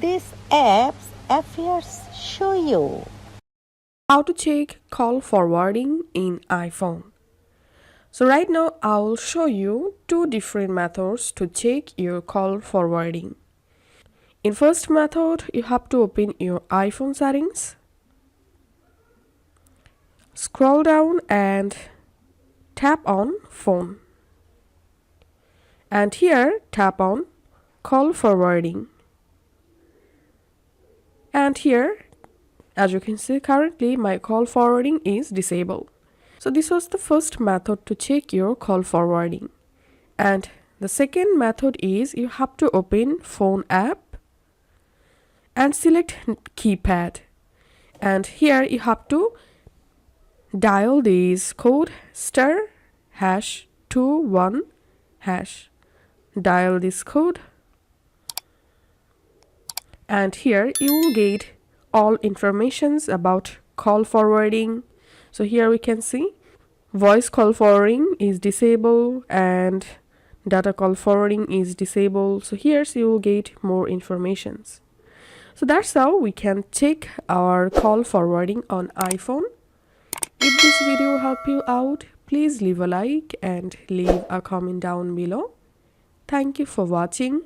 This app's appears show you How to check call forwarding in iPhone. So right now I will show you two different methods to check your call forwarding. In first method, you have to open your iPhone settings, scroll down and tap on phone. And here tap on call forwarding. And here, as you can see, currently my call forwarding is disabled. So this was the first method to check your call forwarding. And the second method is you have to open phone app and select keypad. And here you have to dial this code *#21#. Dial this code. And here you will get all informations about call forwarding. So here we can see voice call forwarding is disabled and data call forwarding is disabled. So here you will get more informations. So that's how we can check our call forwarding on iPhone. If this video helped you out, please leave a like and leave a comment down below. Thank you for watching.